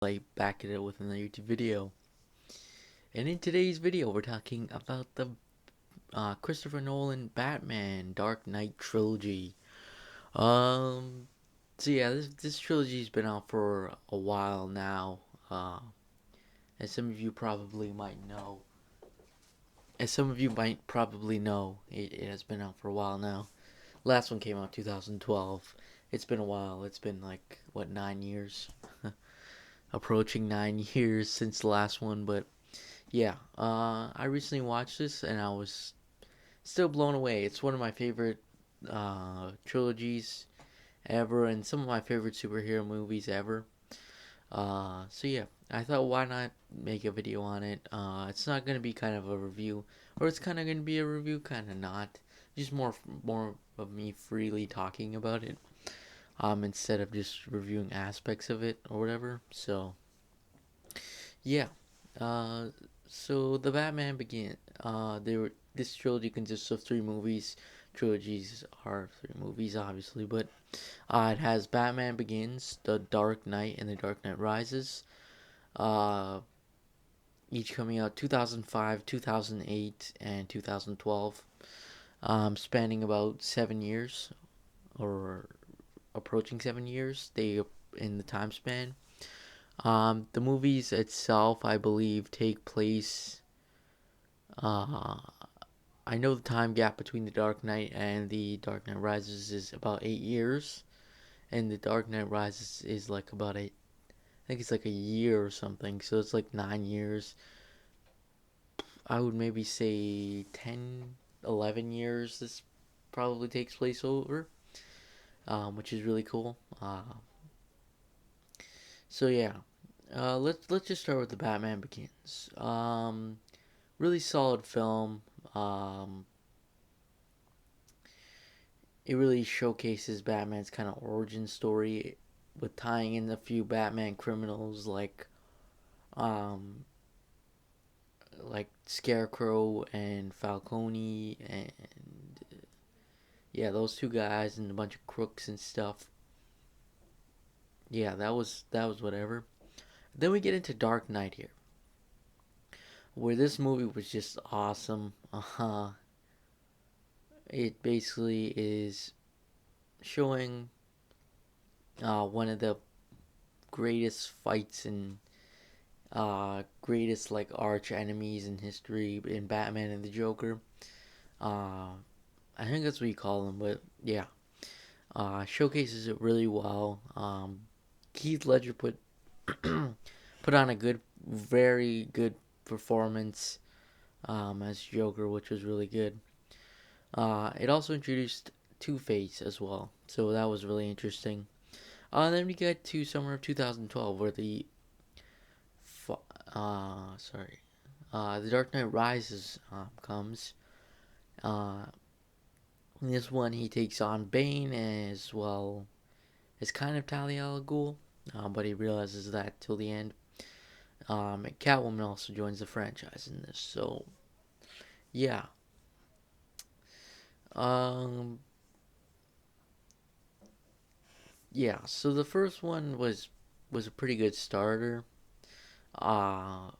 Fight back at it with another YouTube video. And in today's video, we're talking about the Christopher Nolan Batman Dark Knight trilogy. Um, this trilogy's been out for a while now. As some of you probably might know, it has been out for a while now. Last one came out 2012. It's been a while. It's been like what 9 years, approaching 9 years since the last one, but yeah, I recently watched this and I was still blown away. It's one of my favorite trilogies ever and some of my favorite superhero movies ever. So yeah, I thought why not make a video on it. It's not gonna be kind of a review, or it's kind of gonna be a review, kind of not. Just more of me freely talking about it, instead of just reviewing aspects of it or whatever. So yeah, uh, so the Batman Begin. This trilogy consists of three movies. Trilogies are three movies, obviously, but it has Batman Begins, The Dark Knight, and The Dark Knight Rises. Uh, each coming out 2005, 2008, and 2012. Spanning about 7 years or approaching 7 years. They in the time span. The movies itself, I believe, take place. Uh, I know the time gap between The Dark Knight and The Dark Knight Rises is about 8 years, and The Dark Knight Rises is like about eight. I think it's like a year or something, so it's like 9 years. I would maybe say 10, 11 years this probably takes place over, which is really cool. So yeah, let's just start with the Batman Begins. Really solid film. Um, it really showcases Batman's kind of origin story, with tying in a few Batman criminals um, like Scarecrow and Falcone, and yeah, those two guys and a bunch of crooks and stuff. Yeah, that was whatever. Then we get into Dark Knight here, where this movie was just awesome. It basically is showing one of the greatest fights and greatest like arch enemies in history in Batman and the Joker. Uh, I think that's what you call them, but yeah, showcases it really well. Heath Ledger put on a very good performance as Joker, which was really good. It also introduced Two Face as well, so that was really interesting. Then we get to summer of 2012, where the Dark Knight Rises comes. Uh, in this one, he takes on Bane as well as kind of Talia al Ghul, but he realizes that till the end. And Catwoman also joins the franchise in this, so yeah. Um, yeah. So the first one was a pretty good starter. Uh,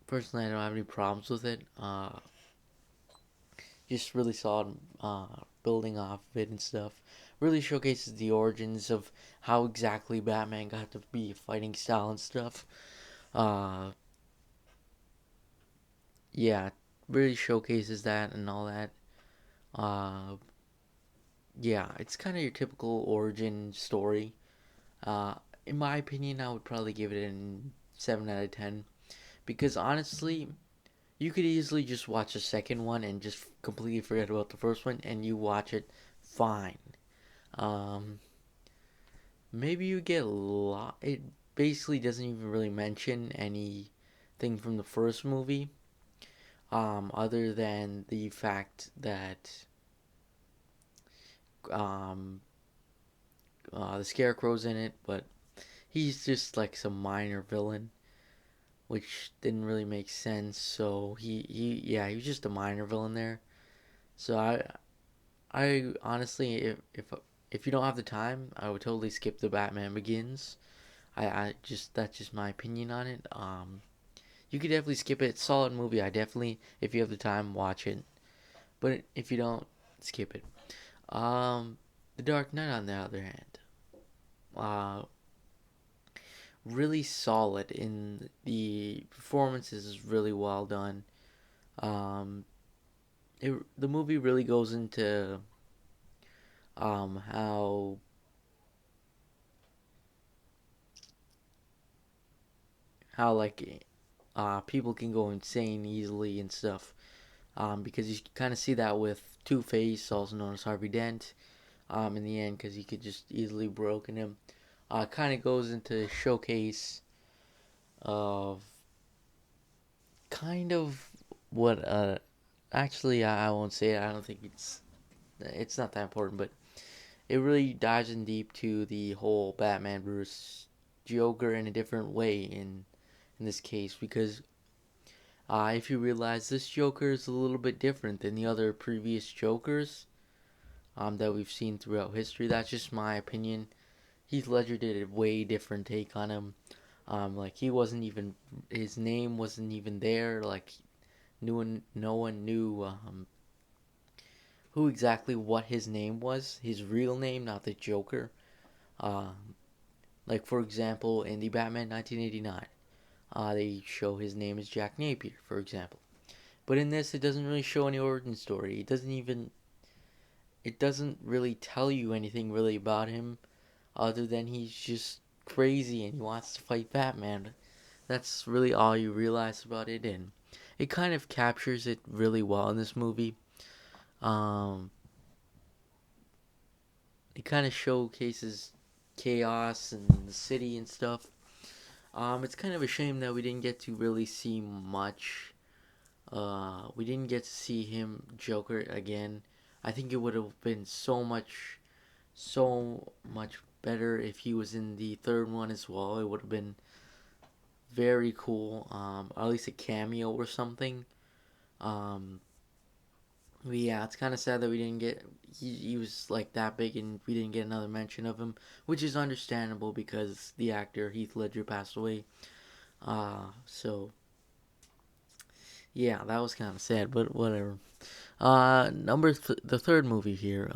Personally, I don't have any problems with it. Just really solid building off of it and stuff. Really showcases the origins of how exactly Batman got to be fighting style and stuff. Uh, yeah, really showcases that and all that. Uh, yeah, it's kind of your typical origin story. Uh, in my opinion, I would probably give it a 7 out of 10, because honestly, you could easily just watch the second one and just completely forget about the first one, and you watch it fine. Um, Maybe you get a lot. It basically doesn't even really mention anything from the first movie, other than the fact that um, the Scarecrow's in it, but he's just like some minor villain, which didn't really make sense. So he was just a minor villain there. So I honestly, if you don't have the time, I would totally skip the Batman Begins. I just that's just my opinion on it. You could definitely skip it. It's a solid movie. I definitely, if you have the time, watch it. But if you don't, skip it. Um, The Dark Knight, on the other hand, uh, really solid in the performances is really well done. Um, the movie really goes into how like people can go insane easily and stuff. Because you kind of see that with Two Face, also known as Harvey Dent. In the end, because he could just easily broken him. Kind of goes into showcase of kind of what actually I won't say it. I don't think it's not that important, but it really dives in deep to the whole Batman versus Joker in a different way in this case, because if you realize, this Joker is a little bit different than the other previous Jokers that we've seen throughout history. That's just my opinion. Heath Ledger did a way different take on him. Like, he wasn't even, his name wasn't even there. Like, no one knew who exactly what his name was, his real name, not the Joker. Um, like, for example, in the Batman 1989, they show his name is Jack Napier, for example. But in this, it doesn't really show any origin story. It doesn't really tell you anything really about him, other than he's just crazy and he wants to fight Batman. That's really all you realize about it, and it kind of captures it really well in this movie. Um, it kind of showcases chaos and the city and stuff. It's kind of a shame that we didn't get to really see much. We didn't get to see him Joker again. I think it would have been so much better if he was in the third one as well. It would have been very cool. Or at least a cameo or something. Um, but yeah, it's kind of sad that we didn't get. He was like that big, and we didn't get another mention of him, which is understandable because the actor Heath Ledger passed away. So yeah, that was kind of sad, but whatever. The third movie here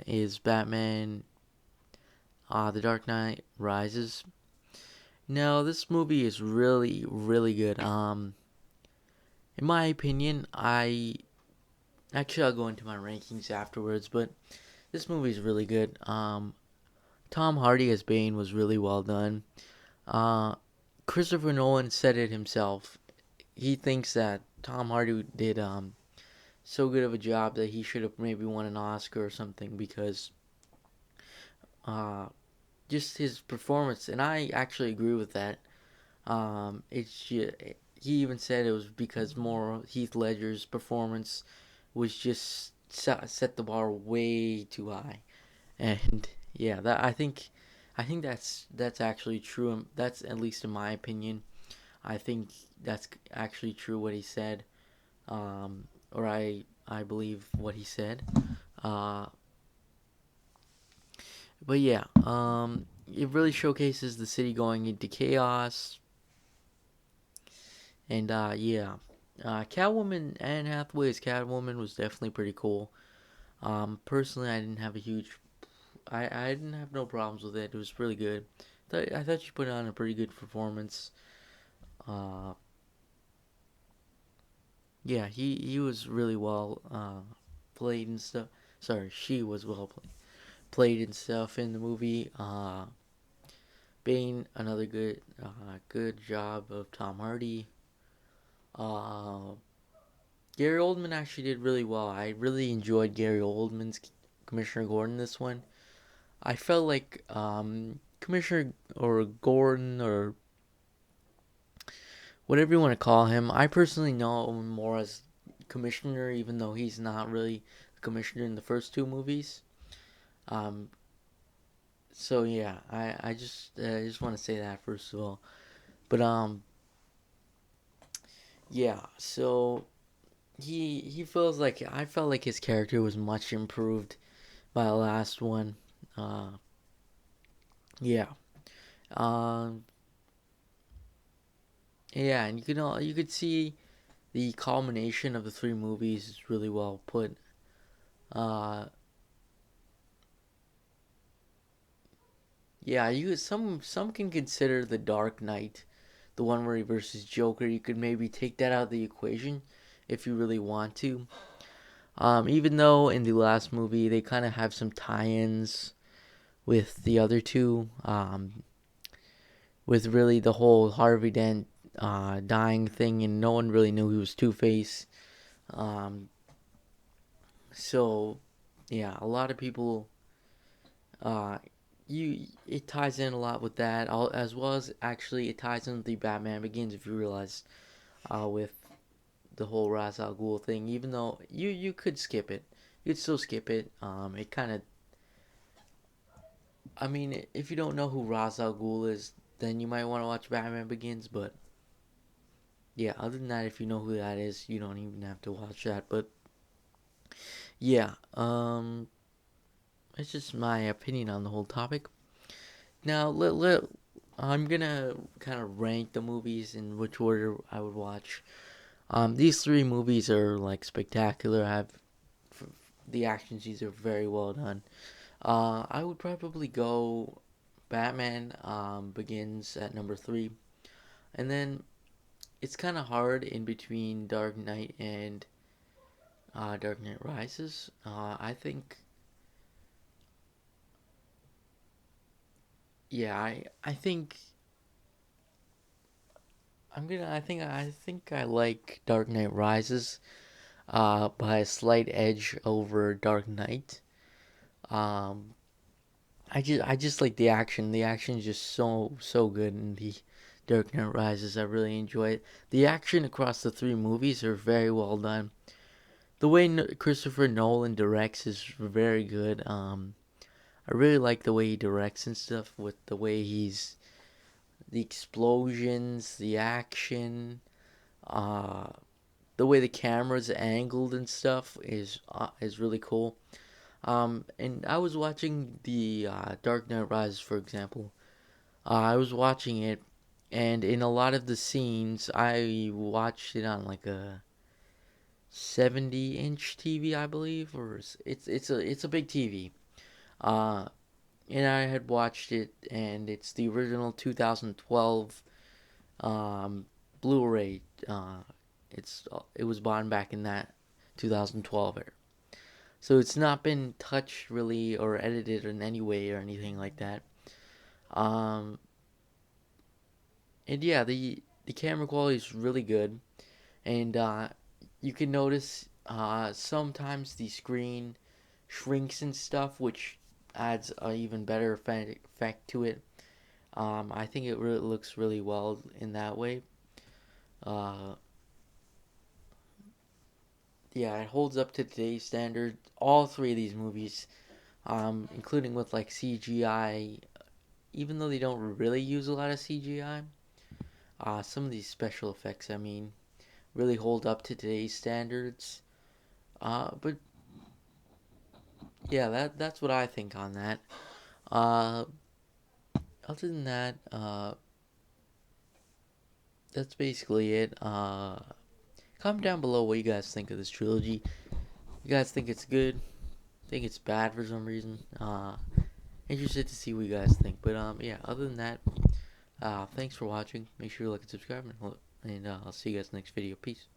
is Batman. The Dark Knight Rises. Now, this movie is really good. In my opinion, I'll go into my rankings afterwards, but this movie is really good. Tom Hardy as Bane was really well done. Uh, Christopher Nolan said it himself. He thinks that Tom Hardy did so good of a job that he should have maybe won an Oscar or something, because uh, just his performance, and I actually agree with that. He even said it was because more Heath Ledger's performance was just set the bar way too high, and yeah, that I think that's actually true. That's, at least in my opinion, I think that's actually true what he said, or I believe what he said. Uh, but yeah, it really showcases the city going into chaos. And yeah, Catwoman, Anne Hathaway's Catwoman was definitely pretty cool. Personally, I didn't have a huge, I didn't have no problems with it. It was really good. I thought she put on a pretty good performance. Uh, yeah, he was really well played and stuff. Sorry, she was well played and stuff in the movie. Bane, another good job of Tom Hardy. Uh, Gary Oldman actually did really well. I really enjoyed Gary Oldman's Commissioner Gordon this one. I felt like Commissioner or Gordon or whatever you want to call him, I personally know him more as Commissioner, even though he's not really the Commissioner in the first two movies. Um, so yeah, I just want to say that first of all. But yeah, so he feels like, I felt like his character was much improved by the last one. Uh, yeah. Um, yeah, and you could see the culmination of the three movies is really well put. Uh, yeah, you some can consider the Dark Knight, the one where he versus Joker. You could maybe take that out of the equation if you really want to. Even though in the last movie they kind of have some tie-ins with the other two, with really the whole Harvey Dent dying thing, and no one really knew he was Two Face. Um, so yeah, a lot of people, uh, it ties in a lot with that, as well as actually it ties in with the Batman Begins. If you realize, with the whole Ra's al Ghul thing, even though you could skip it, you'd still skip it. It kind of, I mean, if you don't know who Ra's al Ghul is, then you might want to watch Batman Begins. But yeah, other than that, if you know who that is, you don't even have to watch that. But yeah, it's just my opinion on the whole topic. Now, I'm gonna kind of rank the movies in which order I would watch. These three movies are like spectacular. The action scenes are very well done. I would probably go Batman Begins at number three, and then it's kind of hard in between Dark Knight and Dark Knight Rises. I think, yeah, I think I think I like Dark Knight Rises by a slight edge over Dark Knight. Um, I just like the action. The action is just so good in the Dark Knight Rises. I really enjoy it. The action across the three movies are very well done. The way Christopher Nolan directs is very good. I really like the way he directs and stuff, with the way the explosions, the action, uh, the way the camera's angled and stuff is really cool. And I was watching the Dark Knight Rises, for example. I was watching it, and in a lot of the scenes, I watched it on like a 70-inch TV, I believe, or it's a big TV. Uh, and I had watched it, and it's the original 2012 um, Blu-ray. It was bought back in that 2012 era. So it's not been touched really or edited in any way or anything like that. Um, and yeah, the camera quality is really good, and you can notice sometimes the screen shrinks and stuff, which adds an even better effect to it. I think it really looks really well in that way. Uh, yeah, it holds up to today's standard. All three of these movies, including with like CGI, even though they don't really use a lot of CGI, some of these special effects, I mean, really hold up to today's standards. But yeah, that's what I think on that. Uh, Other than that, that's basically it. Comment down below what you guys think of this trilogy. You guys think it's good? Think it's bad for some reason? Interested to see what you guys think. But yeah. Other than that, thanks for watching. Make sure you like and subscribe, and I'll see you guys next video. Peace.